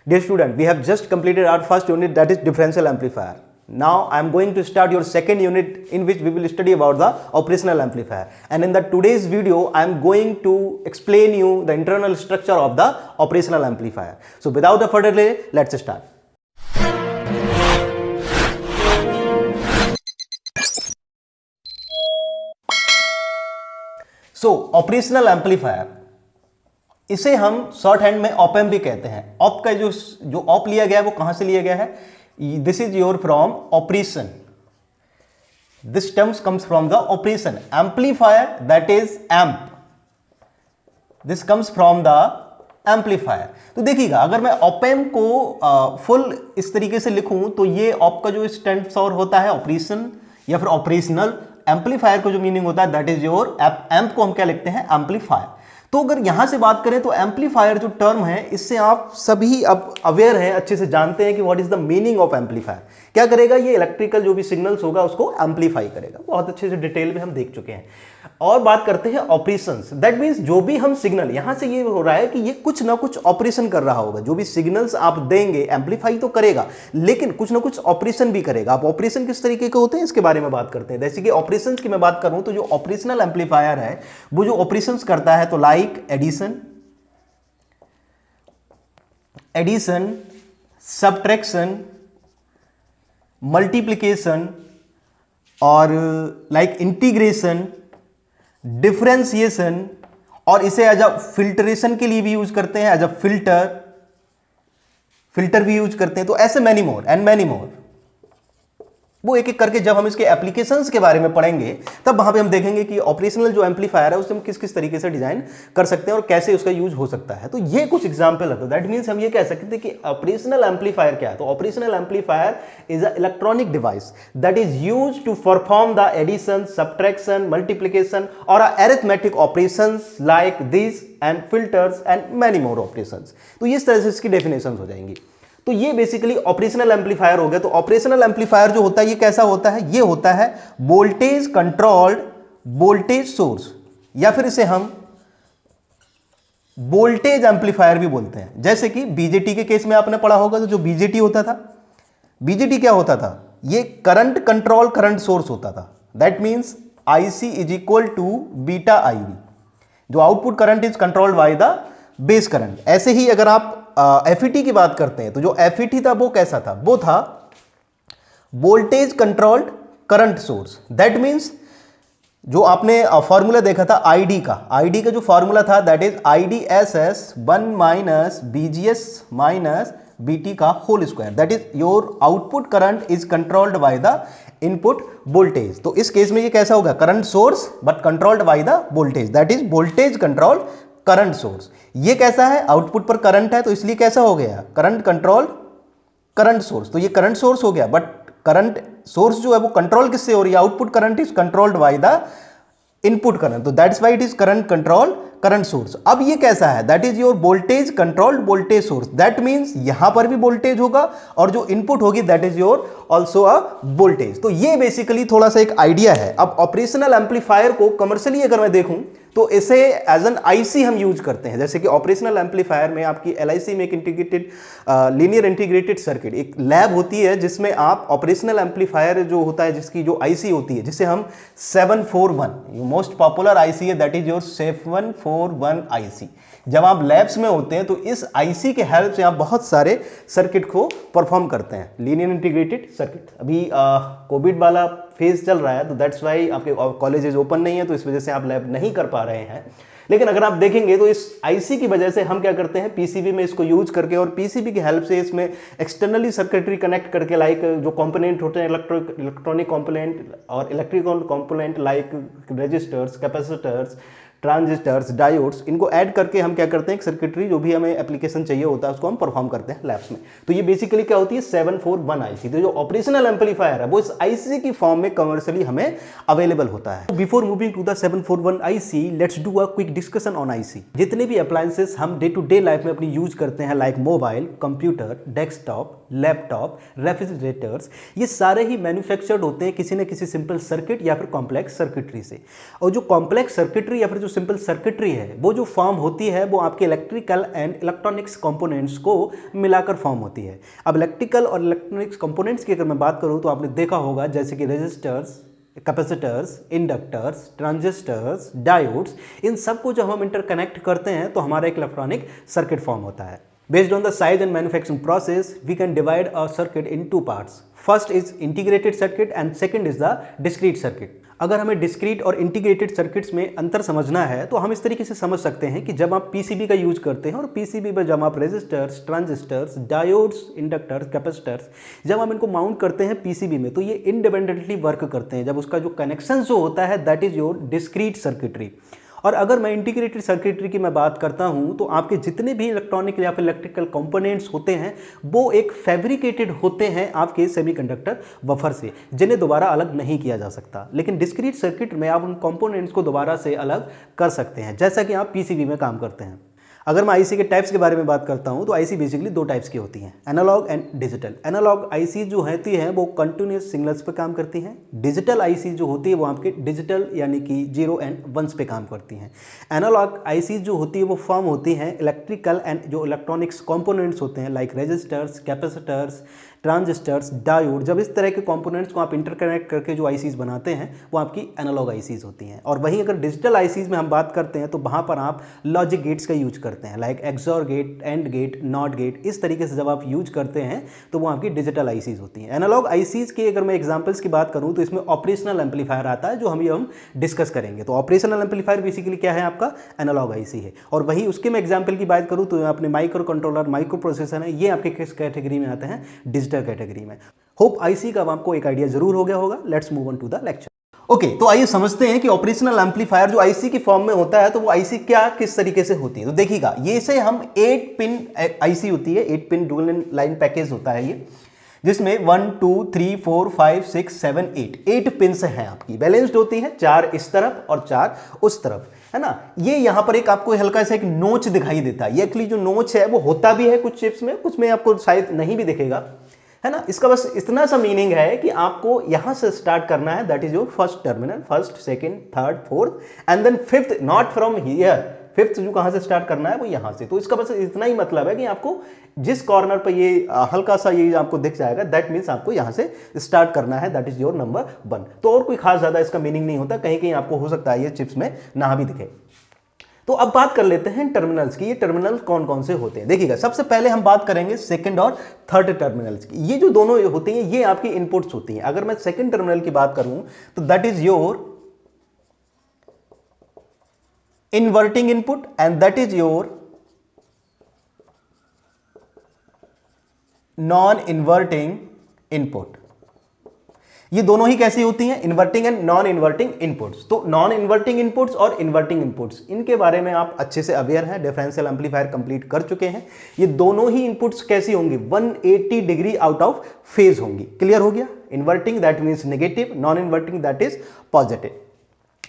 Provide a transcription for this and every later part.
Dear student, we have just completed our first unit, that is differential amplifier. Now I am going to start your second unit in which we will study about the operational amplifier. And in the today's video, I am going to explain you the internal structure of the operational amplifier. So without a further delay, let's start. So operational amplifier, इसे हम short hand में op amp भी कहते हैं. Op का जो op लिया गया है वो कहां से लिया गया है? This is your from operation. This terms comes from the operation. Amplifier that is amp, this comes from the amplifier. तो देखिएगा, अगर मैं ऑप एम्प को फुल इस तरीके से लिखूं तो ये ऑप का जो स्टैंड फॉर होता है ऑपरेशन या फिर ऑपरेशनल. एम्पलीफायर को जो मीनिंग होता है दैट इज योर एम्प को हम क्या लिखते हैं? एम्पलीफायर. तो अगर यहां से बात करें तो एम्पलीफायर जो टर्म है, इससे आप सभी अब अवेयर हैं, अच्छे से जानते हैं कि what is the meaning of amplifier. क्या करेगा? ये इलेक्ट्रिकल जो भी सिग्नल्स होगा उसको एम्पलीफाई करेगा. बहुत अच्छे से डिटेल में हम देख चुके हैं. और बात करते हैं ऑपरेशंस. दैट मींस जो भी हम सिग्नल, यहां से ये हो रहा है कि ये कुछ ना कुछ ऑपरेशन कर रहा होगा. जो भी सिग्नल्स आप देंगे एम्पलीफाई तो करेगा, लेकिन कुछ ना कुछ ऑपरेशन भी करेगा. आप ऑपरेशन किस तरीके के होते हैं इसके बारे में बात करते हैं. जैसे कि ऑपरेशन की मैं बात करूं तो जो ऑपरेशनल एम्पलीफायर है वो जो ऑपरेशंस करता है तो लाइक एडिशन, सब्ट्रैक्शन, मल्टीप्लिकेशन और लाइक इंटीग्रेशन, डिफरेंशिएशन, और इसे एज अ फिल्टरेशन के लिए भी यूज करते हैं, एज अ फिल्टर भी यूज करते हैं. तो ऐसे मैनी मोर एंड मैनी मोर. वो एक एक करके जब हम इसके एप्लीकेशंस के बारे में पढ़ेंगे तब वहां पे हम देखेंगे कि ऑपरेशनल जो एम्पलीफायर है उसे हम किस किस तरीके से डिजाइन कर सकते हैं और कैसे उसका यूज हो सकता है. तो ये कुछ एग्जांपल है. तो दैट मींस हम ये कह सकते हैं कि ऑपरेशनल एम्पलीफायर क्या है. तो operational amplifier is a electronic device that is used to perform the addition, subtraction, multiplication और arithmetic operations like this and filters and many more operations. तो इस तरह से इसकी डेफिनेशन हो जाएंगी. तो ये बेसिकली ऑपरेशनल एम्पलीफायर हो गया. तो ऑपरेशनल एम्पलीफायर जो होता है ये कैसा होता है? ये होता है वोल्टेज कंट्रोल्ड वोल्टेज सोर्स, या फिर इसे हम वोल्टेज एम्पलीफायर भी बोलते हैं. जैसे कि बीजेटी के केस में आपने पढ़ा होगा. तो जो बीजेटी होता था, बीजेटी क्या होता था? ये करंट कंट्रोल करंट सोर्स होता था. That means IC is equal to beta IV. जो output current is controlled by the base current. ऐसे ही अगर आप एफईटी की बात करते हैं तो जो एफईटी था वो कैसा था? वो था voltage controlled current source. That means जो आपने फॉर्मूला देखा था आईडी का जो फॉर्मूला था that is IDSS 1 minus VGS minus VT का whole square. That is your output current is controlled by the input voltage. तो इस केस में ये कैसा होगा? Current source but controlled by the voltage. That is voltage control current source. ये कैसा है? आउटपुट पर करंट है तो इसलिए कैसा हो गया? Current control current source. तो ये करंट सोर्स हो गया, बट करंट सोर्स जो है वो कंट्रोल किससे हो रही है? Output current is controlled by the input current. तो that's why it is current control current source. अब ये कैसा है? That is your voltage controlled voltage source. That means यहां पर भी वोल्टेज होगा और जो इनपुट होगी that is your also a voltage. तो ये बेसिकली थोड़ा सा एक आइडिया है. अब ऑपरेशनल एम्पलीफायर को कमर्शियली अगर मैं देखूं तो इसे एज एन आईसी हम यूज करते हैं. जैसे कि ऑपरेशनल एम्पलीफायर में आपकी एलआईसी में एक इंटीग्रेटेड लीनियर इंटीग्रेटेड सर्किट एक लैब होती है जिसमें आप ऑपरेशनल एम्पलीफायर जो होता है जिसकी जो आईसी होती है जिसे हम 741 मोस्ट पॉपुलर आईसी है दैट इज योर 741 आईसी. जब आप लैब्स में होते हैं तो इस आईसी के हेल्प से आप बहुत सारे सर्किट को परफॉर्म करते हैं. Linear integrated circuit. अभी कोविड वाला फेज चल रहा है तो दैट्स वाई आपके कॉलेजेस ओपन नहीं है तो इस वजह से आप लैब नहीं कर पा रहे हैं. लेकिन अगर आप देखेंगे तो इस आईसी की वजह से हम क्या करते हैं? पीसीबी में इसको यूज करके और पीसीबी की हेल्प से इसमें एक्सटर्नली सर्किटरी कनेक्ट करके लाइक जो कंपोनेंट होते हैं इलेक्ट्रॉनिक कंपोनेंट और electrical component like resistors, capacitors, transistors, diodes, इनको ऐड करके हम क्या करते हैं? एक सर्किटरी जो भी हमें एप्लीकेशन चाहिए होता है उसको हम परफॉर्म करते हैं लैब्स में. तो ये बेसिकली क्या होती है? 741 आईसी. तो जो ऑपरेशनल एम्पलीफायर है वो इस आईसी की फॉर्म में कमर्शियली हमें अवेलेबल होता है. Before moving to the 741 IC, let's do a quick discussion on IC. जितने भी अप्लायंसेस हम डे टू डे लाइफ में अपनी यूज करते हैं like mobile, computer, desktop, laptop, refrigerators, ये सारे ही मैन्युफैक्चर्ड होते हैं किसी न किसी सिंपल सर्किट या फिर कॉम्प्लेक्स सर्किटरी से. और जो कॉम्प्लेक्स सर्किटरी या फिर जो जो सिंपल सर्किटरी है वो जो फॉर्म होती है वो आपके इलेक्ट्रिकल एंड इलेक्ट्रॉनिक्स कंपोनेंट्स को मिलाकर फॉर्म होती है। अब इलेक्ट्रिकल और इलेक्ट्रॉनिक्स कंपोनेंट्स की अगर मैं बात करूं तो आपने देखा होगा जैसे कि resistors, capacitors, inductors, transistors, diodes, इन सबको जब हम इंटरकनेक्ट करते हैं तो हमारा एक इलेक्ट्रॉनिक सर्किट फॉर्म होता है। Based on the size and manufacturing process, we can divide a circuit in two parts. First is integrated circuit and second is the discrete circuit. अगर हमें डिस्क्रीट और इंटीग्रेटेड सर्किट्स में अंतर समझना है तो हम इस तरीके से समझ सकते हैं कि जब आप पीसीबी का यूज करते हैं और पीसीबी पर जब आप resistors, transistors, diodes, inductors, capacitors जब हम इनको माउंट करते हैं पीसीबी में तो ये इंडिपेंडेंटली वर्क करते हैं। जब उसका जो कनेक्शन जो होता है that is your discrete circuitry. और अगर मैं इंटीग्रेटेड सर्किटरी की मैं बात करता हूं तो आपके जितने भी इलेक्ट्रॉनिक या फिर इलेक्ट्रिकल कंपोनेंट्स होते हैं वो एक फैब्रिकेटेड होते हैं आपके सेमीकंडक्टर बफर से, जिन्हें दोबारा अलग नहीं किया जा सकता। लेकिन डिस्क्रीट सर्किट में आप उन कंपोनेंट्स को दोबारा से अलग कर सकते हैं, जैसा कि आप पीसीबी में काम करते हैं। अगर मैं आईसी के टाइप्स के बारे में बात करता हूं तो आईसी बेसिकली दो टाइप्स की होती हैं, analogue and digital. Analogue IC जो होती है वो कंटिन्यूस सिग्नल्स पे काम करती हैं। डिजिटल आईसी जो होती है वो आपके डिजिटल यानी कि 0 एंड 1 पे काम करती हैं। एनालॉग आईसी जो होती है वो फॉर्म होती हैं इलेक्ट्रिकल एंड जो इलेक्ट्रॉनिक्स कंपोनेंट्स होते हैं like resistors, capacitors, transistors, diode. जब इस तरह के कंपोनेंट्स को आप इंटरकनेक्ट करके जो आईसीज बनाते हैं वो आपकी एनालॉग आईसीज होती हैं। और वहीं अगर डिजिटल आईसीज में हम बात करते हैं तो वहाँ पर आप लॉजिक गेट्स का यूज करते हैं like XOR gate, and gate, not gate. इस तरीके से जब आप यूज करते हैं तो वो आपकी डिजिटल आईसीज होती हैं। एनालॉग आईसीज की अगर मैं एग्जाम्पल्स की बात करूँ तो इसमें ऑपरेशनल एम्पलीफायर आता है जो हम डिस्कस करेंगे। तो ऑपरेशनल एम्पलीफायर बेसिकली क्या है, आपका एनालॉग आईसी है। और वही उसके मैं एग्जाम्पल की बात करूँ तो अपने माइक्रो कंट्रोलर, माइक्रो प्रोसेसर है, ये आपके किस कैटेगरी में आते हैं, डिजिटल कैटेगरी में। होप आईसी का आपको एक आइडिया जरूर हो गया होगा। Let's move on to the lecture. Okay, तो आइए समझते हैं कि ऑपरेशनल एम्पलीफायर जो आईसी की फॉर्म में होता है तो वो आईसी क्या किस तरीके से होती है। तो देखिएगा, ये से हम 8 पिन आईसी होती है, 8 पिन डुअल लाइन पैकेज होता है ये, जिसमें 1 2 3 4 5 6 7 8 पिन्स हैं आपकी, बैलेंस्ड होती है, 4 इस तरफ और 4 उस तरफ, है ना। ये यहां पर एक आपको हल्का सा एक नोच दिखाई देता है। ये एक्चुअली जो नोच है वो होता भी है कुछ चिप्स में, कुछ में आपको शायद नहीं भी दिखेगा, है ना। इसका बस इतना सा मीनिंग है कि आपको यहां से स्टार्ट करना है, that is your first terminal, first, second, third, fourth and then fifth, not from here. Fifth जो कहां से स्टार्ट करना है वो यहां से। तो इसका बस इतना ही मतलब है कि आपको जिस कॉर्नर पर ये हल्का सा ये आपको दिख जाएगा दैट मीन्स आपको यहां से स्टार्ट करना है, दैट इज योर नंबर 1। तो और कोई खास ज्यादा इसका मीनिंग नहीं होता, कहीं कहीं आपको हो सकता है ये चिप्स में ना भी दिखे। तो अब बात कर लेते हैं टर्मिनल्स की। ये टर्मिनल्स कौन कौन से होते हैं, देखिएगा। सबसे पहले हम बात करेंगे सेकंड और थर्ड टर्मिनल्स की। ये जो दोनों होती हैं ये आपकी इनपुट्स होती हैं। अगर मैं सेकंड टर्मिनल की बात करूं तो that is your inverting input and that is your non inverting input. ये दोनों ही कैसी होती हैं, inverting and non inverting inputs. तो नॉन इन्वर्टिंग इनपुट्स और इन्वर्टिंग इनपुट्स, इनके बारे में आप अच्छे से अवेयर हैं, डिफरेंशियल एम्पलीफायर कंप्लीट कर चुके हैं। ये दोनों ही इनपुट्स कैसी होंगी, 180 डिग्री आउट ऑफ फेज होंगी। क्लियर हो गया। Inverting that means negative, non inverting that is positive.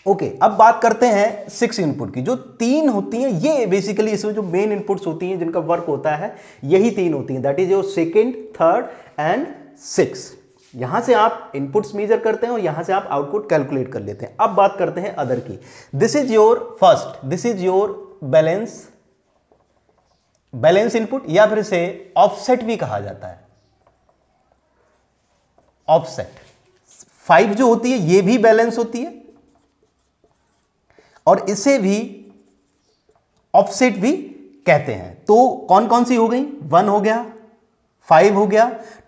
Okay, अब बात करते हैं 6 इनपुट की। जो 3 होती हैं ये बेसिकली इसमें जो मेन इनपुट्स होती हैं जिनका वर्क होता है यही 3 होती हैं, that is your second, third and 6। यहां से आप इनपुट्स मेजर करते हैं और यहां से आप आउटपुट कैलकुलेट कर लेते हैं। अब बात करते हैं अदर की। This is your first, this is your balance input, या फिर इसे ऑफसेट भी कहा जाता है। ऑफसेट 5 जो होती है ये भी बैलेंस होती है और इसे भी ऑफसेट भी कहते हैं। तो कौन कौन सी हो गई, 1 हो गया, 5 हो गया,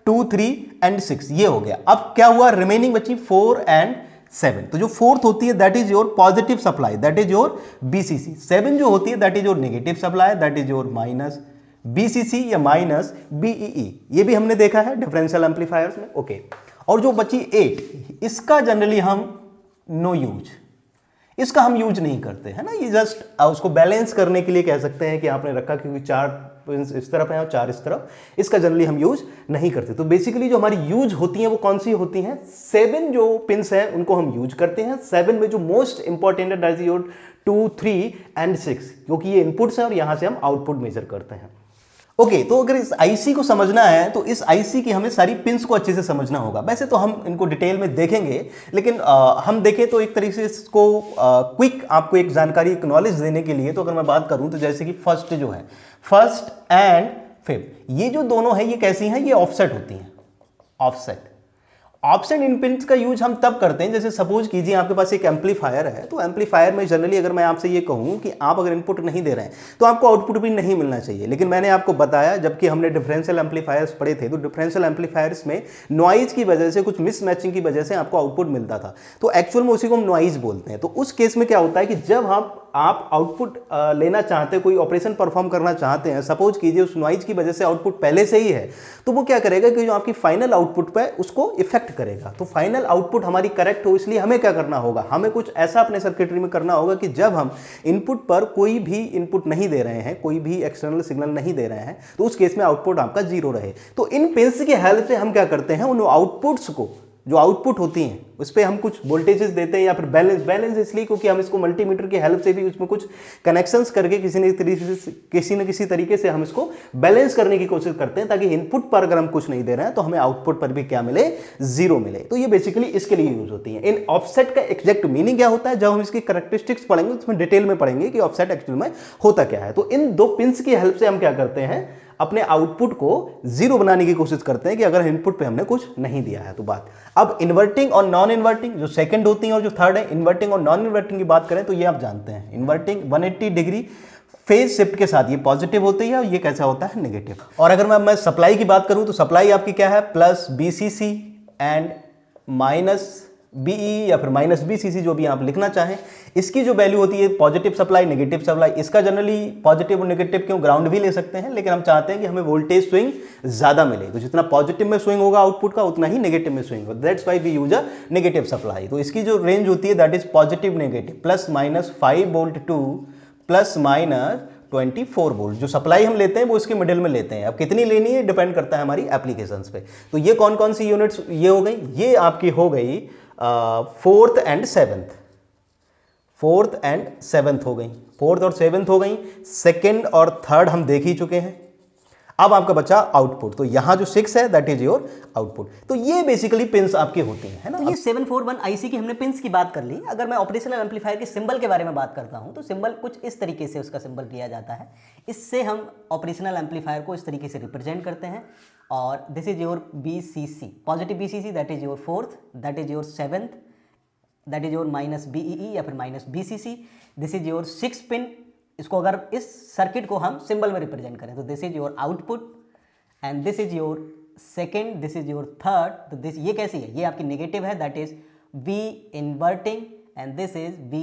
2, 3 एंड 6 ये हो गया। अब क्या हुआ, रिमेनिंग बची 4 एंड 7। तो जो फोर्थ होती है that is your positive supply, that is your BCC. 7 जो होती है that is your negative supply, that is your minus BCC या माइनस बीईई। ये भी हमने देखा है डिफरेंशियल एम्पलीफायर्स में। ओके, और जो बची 8, इसका जनरली हम नो यूज, इसका हम यूज नहीं करते, है ना। ये जस्ट उसको बैलेंस करने के लिए कह सकते हैं कि आपने रखा, क्योंकि 4 पिन्स इस तरफ है और 4 इस तरफ, इसका जनरली हम यूज नहीं करते। तो बेसिकली जो हमारी यूज होती हैं वो कौन सी होती हैं, 7 जो पिन्स हैं उनको हम यूज करते हैं। 7 में जो मोस्ट इंपॉर्टेंट है दैट इज योर 2, 3 एंड 6, क्योंकि ये इनपुट्स हैं और यहां से हम आउटपुट मेजर करते हैं। ओके, तो अगर इस आईसी को समझना है तो इस आईसी की हमें सारी पिंस को अच्छे से समझना होगा। वैसे तो हम इनको डिटेल में देखेंगे, लेकिन हम देखें तो एक तरीके से इसको क्विक आपको एक जानकारी, एक नॉलेज देने के लिए, तो अगर मैं बात करूं तो जैसे कि फर्स्ट जो है, फर्स्ट एंड फिफ्थ, ये जो दोनों है ये कैसी हैं, ये ऑफसेट होती हैं, ऑफसेट। ऑफसेट इन पिंस का यूज हम तब करते हैं, जैसे सपोज कीजिए आपके पास एक एम्पलीफायर है, तो एम्पलीफायर में जनरली अगर मैं आपसे ये कहूं कि आप अगर इनपुट नहीं दे रहे हैं तो आपको आउटपुट भी नहीं मिलना चाहिए, लेकिन मैंने आपको बताया जबकि हमने डिफरेंशियल एम्पलीफायर्स पढ़े थे, तो डिफरेंशियल एम्पलीफायर्स में नॉइज की वजह से, कुछ मिसमैचिंग की वजह से आपको आउटपुट मिलता था, तो एक्चुअल में उसी को हम नॉइज बोलते हैं। तो उस केस में क्या होता है कि जब आप आउटपुट लेना चाहते हैं, कोई ऑपरेशन परफॉर्म करना चाहते हैं, सपोज कीजिए उस नॉइज की वजह से आउटपुट पहले से ही है, तो वो क्या करेगा कि जो आपकी फाइनल आउटपुट पे उसको इफेक्ट करेगा। तो फाइनल आउटपुट हमारी करेक्ट हो, इसलिए हमें क्या करना होगा, हमें कुछ ऐसा अपने सर्किटरी में करना होगा कि जब हम इनपुट पर कोई भी इनपुट नहीं दे रहे हैं, कोई भी एक्सटर्नल सिग्नल नहीं दे रहे हैं, तो उस केस में आउटपुट आपका जीरो रहे। तो इन पिंस की हेल्प से हम क्या करते हैं, उन आउटपुट्स को, जो आउटपुट होती हैं उस पर हम कुछ वोल्टेजेस देते हैं, या फिर बैलेंस इसलिए क्योंकि हम इसको मल्टीमीटर की हेल्प से भी उसमें कुछ कनेक्शंस करके किसी न किसी तरीके से हम इसको बैलेंस करने की कोशिश करते हैं, ताकि इनपुट पर अगर हम कुछ नहीं दे रहे हैं तो हमें आउटपुट पर भी क्या मिले, जीरो मिले। तो ये बेसिकली इसके लिए यूज होती है। इन ऑफसेट का एग्जैक्ट मीनिंग क्या होता है, जब हम इसकी कैरेक्टरिस्टिक्स पढ़ेंगे उसमें डिटेल में पढ़ेंगे कि ऑफसेट एक्चुअल में होता क्या है। तो इन दो पिंस की हेल्प से हम क्या करते हैं, अपने आउटपुट को जीरो बनाने की कोशिश करते हैं कि अगर इनपुट पे हमने कुछ नहीं दिया है तो बात। अब इन्वर्टिंग और नॉन इन्वर्टिंग जो सेकंड होती है और जो थर्ड है, इन्वर्टिंग और नॉन इन्वर्टिंग की बात करें तो ये आप जानते हैं, इन्वर्टिंग 180 डिग्री फेज शिफ्ट के साथ ये पॉजिटिव होती है और ये कैसा होता है, नेगेटिव। और अगर मैं सप्लाई की बात करूं तो सप्लाई आपकी क्या है, plus VCC and minus VEE या फिर माइनस बीसीसी, जो भी आप लिखना चाहें। इसकी जो वैल्यू होती है पॉजिटिव सप्लाई, नेगेटिव सप्लाई, इसका जनरली पॉजिटिव और नेगेटिव क्यों, ग्राउंड भी ले सकते हैं, लेकिन हम चाहते हैं कि हमें वोल्टेज स्विंग ज्यादा मिले, तो जितना पॉजिटिव में स्विंग होगा आउटपुट का उतना ही नेगेटिव में स्विंग होगा, that's why we use a negative supply. तो इसकी जो रेंज होती है that is positive negative, plus minus 5 volt to plus minus 24 volt. जो सप्लाई हम लेते हैं वो इसके मिडिल में लेते हैं, अब कितनी लेनी है डिपेंड करता है हमारी एप्लीकेशंस पे। तो ये कौन कौन सी यूनिट्स ये हो गई, ये आपकी हो गई fourth and seventh, fourth and seventh हो गई, फोर्थ और सेवेंथ हो गई। सेकेंड और थर्ड हम देख ही चुके हैं। अब आपका बचा आउटपुट, तो यहां जो 6 है दैट इज योर आउटपुट। तो ये बेसिकली पिंस आपके होते हैं, है ना। तो ये 741 आईसी की हमने पिंस की बात कर ली। अगर मैं ऑपरेशनल एम्पलीफायर के सिंबल के बारे में बात करता हूं तो सिंबल कुछ इस तरीके से उसका सिंबल किया जाता है। इससे हम ऑपरेशनल एम्पलीफायर को इस तरीके से रिप्रेजेंट करते हैं। और this is your BCC, positive BCC, that is your fourth, that is your seventh, that is your minus BEE या फिर minus BCC, this is your 6 pin. इसको अगर इस सर्किट को हम सिंबल में रिप्रेजेंट करें तो this is your output and this is your second, this is your third. तो दिस ये कैसी है, ये आपकी नेगेटिव है, that is V inverting and this is V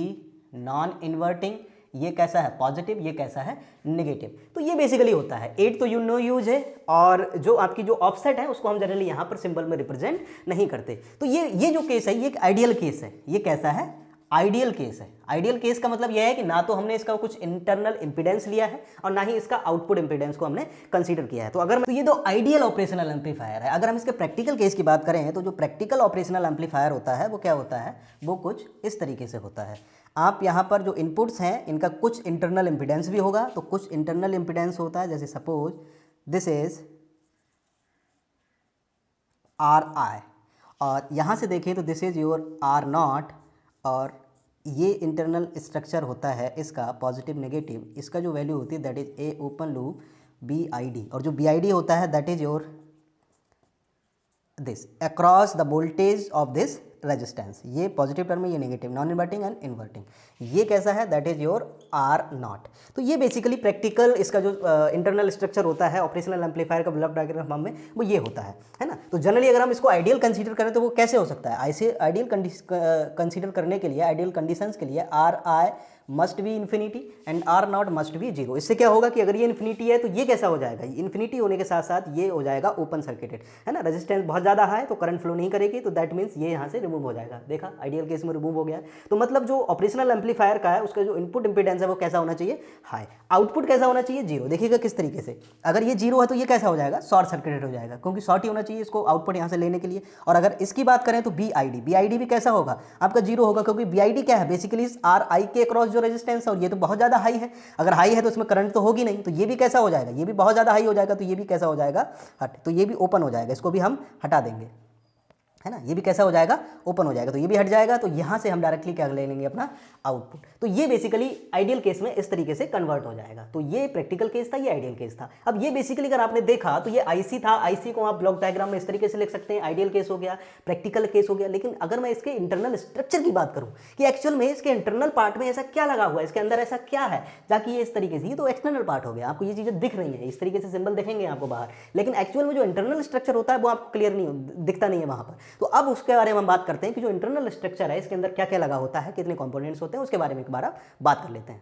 non inverting. ये कैसा है, पॉजिटिव, ये कैसा है, नेगेटिव। तो ये बेसिकली होता है। 8 तो यू नो यूज है, और जो आपकी जो ऑफसेट है उसको हम जनरली यहाँ पर सिंबल में रिप्रेजेंट नहीं करते। तो ये जो केस है ये एक आइडियल केस है। ये कैसा है, आइडियल केस है। आइडियल केस का मतलब यह है कि ना तो हमने इसका कुछ इंटरनल इंपीडेंस लिया है और ना ही इसका आउटपुट इंपीडेंस को हमने कंसीडर किया है। तो अगर तो ये दो आइडियल ऑपरेशनल एम्पलीफायर है। अगर हम इसके प्रैक्टिकल केस की बात करें तो जो प्रैक्टिकल ऑपरेशनल एम्पलीफायर होता है वो क्या होता है, वो कुछ इस तरीके से होता है। आप यहाँ पर जो इनपुट्स हैं इनका कुछ इंटरनल इंपीडेंस भी होगा। तो कुछ इंटरनल इंपीडेंस होता है, जैसे सपोज दिस इज RI, और यहाँ से देखें तो दिस इज योर R0, और ये इंटरनल स्ट्रक्चर होता है इसका पॉजिटिव नेगेटिव। इसका जो वैल्यू होती है that is A open loop BID, और जो BID होता है that is your this across the voltage of this resistance. ये पॉजिटिव टर्म है, ये negative, non inverting and inverting. ये कैसा है, दैट इज योर R0। तो ये बेसिकली प्रैक्टिकल इसका जो इंटरनल स्ट्रक्चर होता है ऑपरेशनल एम्पलीफायर का ब्लॉक डायग्राम फॉर्म में, वो ये होता है ना। तो जनरली अगर हम इसको आइडियल कंसीडर करें तो वो कैसे हो सकता है, ऐसे आइडियल कंसीडर करने के लिए, आइडियल कंडीशंस के लिए RI must be infinity and R0 must be zero. इससे क्या होगा कि अगर ये इन्फिनिटी है तो ये कैसा हो जाएगा, इन्फिनिटी होने के साथ साथ ये हो जाएगा ओपन सर्किटेड, है ना। रेजिस्टेंस बहुत ज़्यादा है तो करंट फ्लो नहीं करेगी, तो दैट मीन्स ये यहाँ से रिमूव हो जाएगा। देखा, आइडियल केस में रिमूव हो गया। तो मतलब जो ऑपरेशनल एम्पलीफायर का है उसका जो इनपुट इंपीडेंस है वो कैसा होना चाहिए, हाई। आउटपुट कैसा होना चाहिए, जीरो। देखिएगा किस तरीके से, अगर ये जीरो है तो ये कैसा हो जाएगा, शॉर्ट सर्किटेड हो जाएगा, क्योंकि शॉर्ट ही होना चाहिए इसको आउटपुट यहाँ से लेने के लिए। और अगर इसकी बात करें तो BID भी कैसा होगा, आपका जीरो होगा, क्योंकि BID क्या है, बेसिकली RI के अक्रॉस जो रेजिस्टेंस है और ये तो बहुत ज़्यादा हाई है। अगर हाई है तो इसमें करंट तो होगी नहीं, तो ये भी कैसा हो जाएगा, ये भी बहुत ज़्यादा हाई हो जाएगा, तो ये भी कैसा हो जाएगा हट, तो ये भी ओपन हो जाएगा, इसको भी हम हटा देंगे, है ना। ये भी कैसा हो जाएगा, ओपन हो जाएगा, तो ये भी हट जाएगा। तो यहाँ से हम डायरेक्टली क्या ले लेंगे, अपना आउटपुट। तो ये बेसिकली आइडियल केस में इस तरीके से कन्वर्ट हो जाएगा। तो ये प्रैक्टिकल केस था, ये आइडियल केस था। अब ये बेसिकली अगर आपने देखा तो ये आईसी था, आईसी को आप ब्लॉक डायग्राम में इस तरीके से लिख सकते हैं, आइडियल केस हो गया, प्रैक्टिकल केस हो गया। लेकिन अगर मैं इसके इंटरनल स्ट्रक्चर की बात करूँ कि एक्चुअल में इसके इंटरनल पार्ट में ऐसा क्या लगा हुआ है, इसके अंदर ऐसा क्या है ताकि ये इस तरीके से, ये तो एक्सटर्नल पार्ट हो गया, आपको ये चीज़ें दिख रही है, इस तरीके से सिंबल दिखेंगे आपको बाहर, लेकिन एक्चुअल में जो इंटरनल स्ट्रक्चर होता है वो आपको क्लियर नहीं दिखता नहीं है वहाँ पर। तो अब उसके बारे में हम बात करते हैं कि जो इंटरनल स्ट्रक्चर है इसके अंदर क्या क्या लगा होता है, कितने कंपोनेंट्स होते हैं, उसके बारे में एक बार आप बात कर लेते हैं।